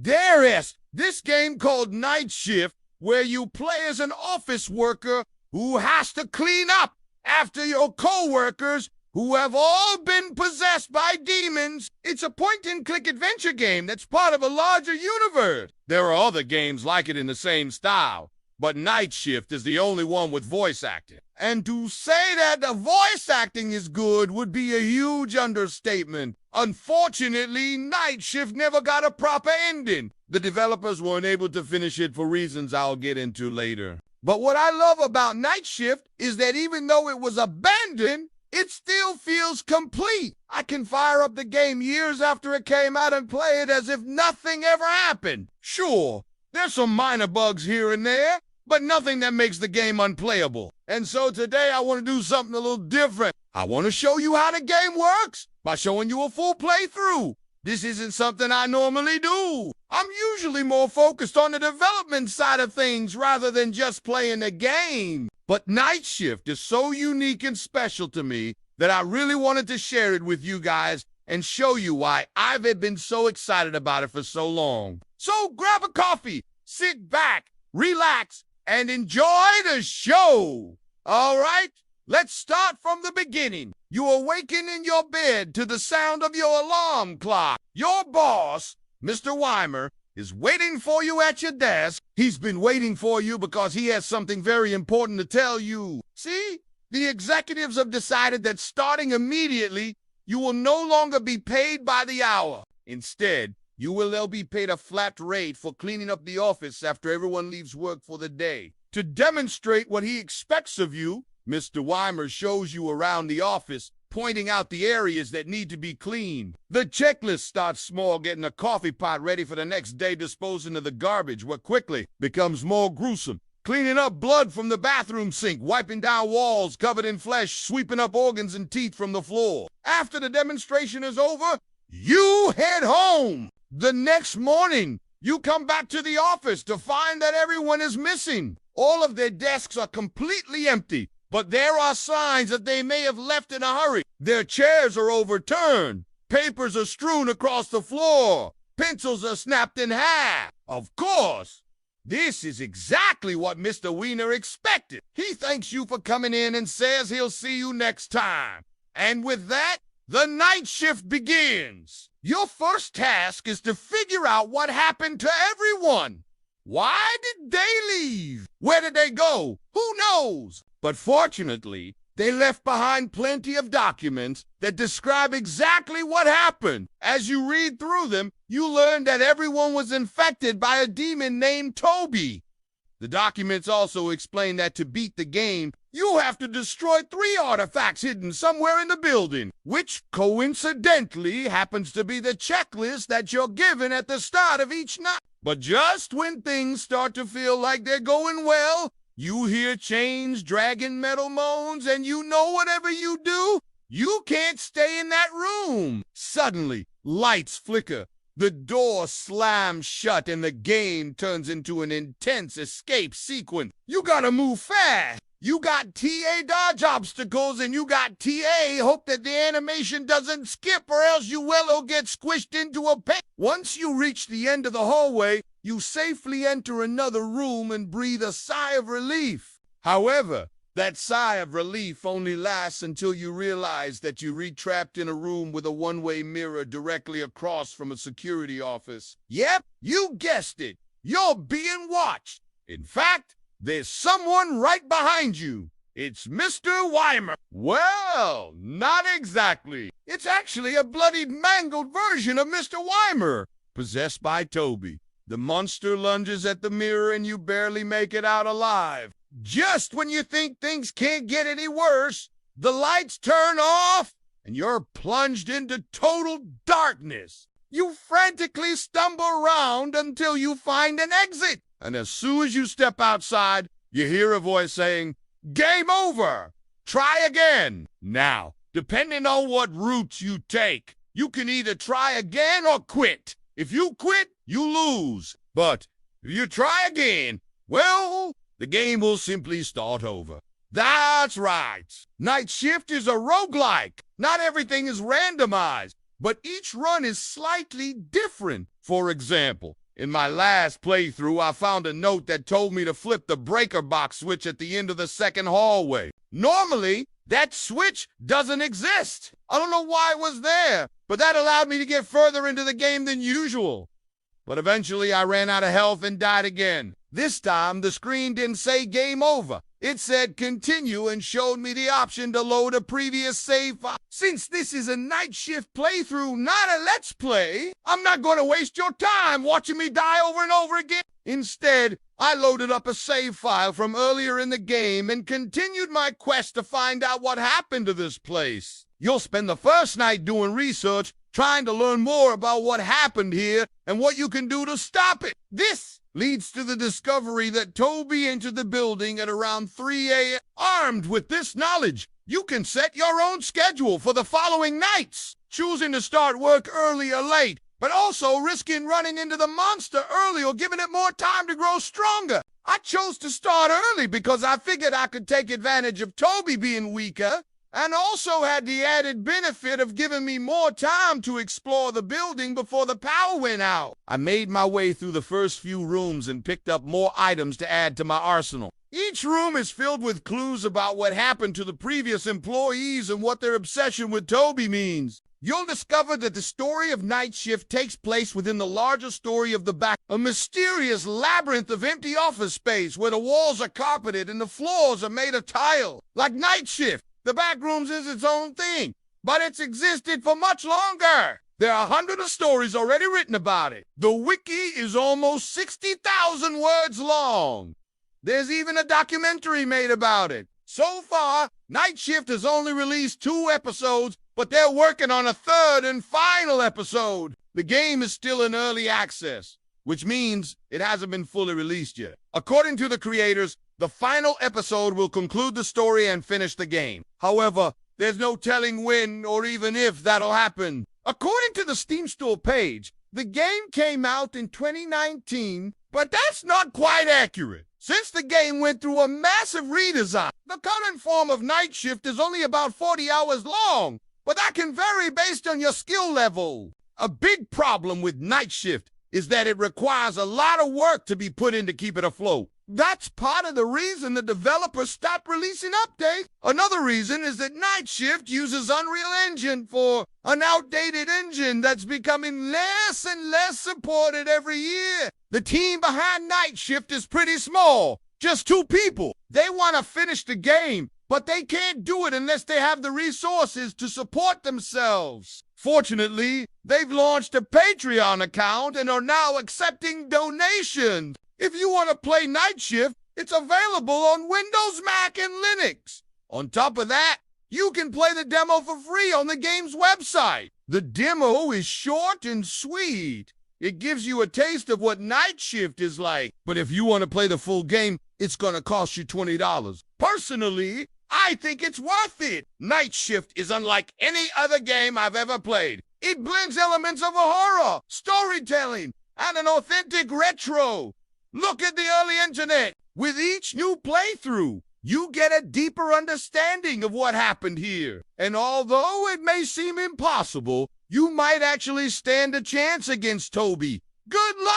There is this game called Night Shift, where you play as an office worker who has to clean up after your co-workers who have all been possessed by demons. It's a point-and-click adventure game that's part of a larger universe. There are other games like it in the same style, but Night Shift is the only one with voice acting. And to say that the voice acting is good would be a huge understatement. Unfortunately, Night Shift never got a proper ending. The developers weren't able to finish it for reasons I'll get into later. But what I love about Night Shift is that even though it was abandoned, it still feels complete. I can fire up the game years after it came out and play it as if nothing ever happened. Sure, there's some minor bugs here and there, but nothing that makes the game unplayable. And so today I want to do something a little different. I want to show you how the game works by showing you a full playthrough. This isn't something I normally do. I'm usually more focused on the development side of things rather than just playing the game. But Night Shift is so unique and special to me that I really wanted to share it with you guys and show you why I've been so excited about it for so long. So grab a coffee, sit back, relax, and enjoy the show. All right, let's start from the beginning. You awaken in your bed to the sound of your alarm clock. Your boss, Mr. Weimer, is waiting for you at your desk. He's been waiting for you because he has something very important to tell you. See, the executives have decided that starting immediately, you will no longer be paid by the hour. Instead, they'll be paid a flat rate for cleaning up the office after everyone leaves work for the day. To demonstrate what he expects of you, Mr. Weimer shows you around the office, pointing out the areas that need to be cleaned. The checklist starts small, getting a coffee pot ready for the next day, disposing of the garbage, what quickly becomes more gruesome. Cleaning up blood from the bathroom sink, wiping down walls covered in flesh, sweeping up organs and teeth from the floor. After the demonstration is over, you head home. The next morning, you come back to the office to find that everyone is missing. All of their desks are completely empty, but there are signs that they may have left in a hurry. Their chairs are overturned. Papers are strewn across the floor. Pencils are snapped in half. Of course, this is exactly what Mr. Wiener expected. He thanks you for coming in and says he'll see you next time. And with that, the night shift begins. Your first task is to figure out what happened to everyone. Why did they leave? Where did they go? Who knows? But fortunately, they left behind plenty of documents that describe exactly what happened. As you read through them, you learn that everyone was infected by a demon named Toby. The documents also explain that to beat the game, you have to destroy 3 artifacts hidden somewhere in the building, which coincidentally happens to be the checklist that you're given at the start of each night. But just when things start to feel like they're going well, you hear chains, dragging metal moans, and you know whatever you do, you can't stay in that room. Suddenly, lights flicker, the door slams shut, and the game turns into an intense escape sequence. You gotta move fast. You got TA dodge obstacles, and you got TA hope that the animation doesn't skip, or else you will get squished into a pen. Once you reach the end of the hallway, you safely enter another room and breathe a sigh of relief. However, that sigh of relief only lasts until you realize that you're trapped in a room with a one-way mirror directly across from a security office. Yep, you guessed it. You're being watched. In fact, there's someone right behind you. It's Mr. Weimer. Well, not exactly. It's actually a bloodied, mangled version of Mr. Weimer, possessed by Toby. The monster lunges at the mirror and you barely make it out alive. Just when you think things can't get any worse, the lights turn off and you're plunged into total darkness. You frantically stumble around until you find an exit. And as soon as you step outside, you hear a voice saying, "Game over! Try again!" Now, depending on what route you take, you can either try again or quit. If you quit, you lose. But if you try again, well, the game will simply start over. That's right. Night Shift is a roguelike. Not everything is randomized, but each run is slightly different. For example, In my last playthrough, I found a note that told me to flip the breaker box switch at the end of the second hallway. Normally, that switch doesn't exist. I don't know why it was there, but that allowed me to get further into the game than usual. But eventually, I ran out of health and died again. This time, the screen didn't say game over. It said continue and showed me the option to load a previous save file. Since this is a night shift playthrough, not a let's play, I'm not going to waste your time watching me die over and over again. Instead, I loaded up a save file from earlier in the game and continued my quest to find out what happened to this place. You'll spend the first night doing research, trying to learn more about what happened here and what you can do to stop it. This leads to the discovery that Toby entered the building at around 3 a.m. Armed with this knowledge, you can set your own schedule for the following nights, choosing to start work early or late, but also risking running into the monster early or giving it more time to grow stronger. I chose to start early because I figured I could take advantage of Toby being weaker, and also had the added benefit of giving me more time to explore the building before the power went out. I made my way through the first few rooms and picked up more items to add to my arsenal. Each room is filled with clues about what happened to the previous employees and what their obsession with Toby means. You'll discover that the story of Night Shift takes place within the larger story of the back, a mysterious labyrinth of empty office space where the walls are carpeted and the floors are made of tile. Like Night Shift, the back rooms is its own thing, but it's existed for much longer. There are hundreds of stories already written about it. The wiki is almost 60,000 words long. There's even a documentary made about it. So far, Night Shift has only released 2 episodes, but they're working on a 3rd and final episode. The game is still in early access, which means it hasn't been fully released yet. According to the creators, the final episode will conclude the story and finish the game. However, there's no telling when or even if that'll happen. According to the Steam Store page, the game came out in 2019, but that's not quite accurate. Since the game went through a massive redesign, the current form of Night Shift is only about 40 hours long, but that can vary based on your skill level. A big problem with Night Shift is that it requires a lot of work to be put in to keep it afloat. That's part of the reason the developers stopped releasing updates. Another reason is that Night Shift uses Unreal Engine for an outdated engine that's becoming less and less supported every year. The team behind Night Shift is pretty small, just 2 people. They want to finish the game, but they can't do it unless they have the resources to support themselves. Fortunately, they've launched a Patreon account and are now accepting donations. If you want to play Night Shift, it's available on Windows, Mac, and Linux. On top of that, you can play the demo for free on the game's website. The demo is short and sweet. It gives you a taste of what Night Shift is like. But if you want to play the full game, it's going to cost you $20. Personally, I think it's worth it. Night Shift is unlike any other game I've ever played. It blends elements of a horror, storytelling, and an authentic retro. Look at the early internet. With each new playthrough, you get a deeper understanding of what happened here. And although it may seem impossible, you might actually stand a chance against Toby. Good luck!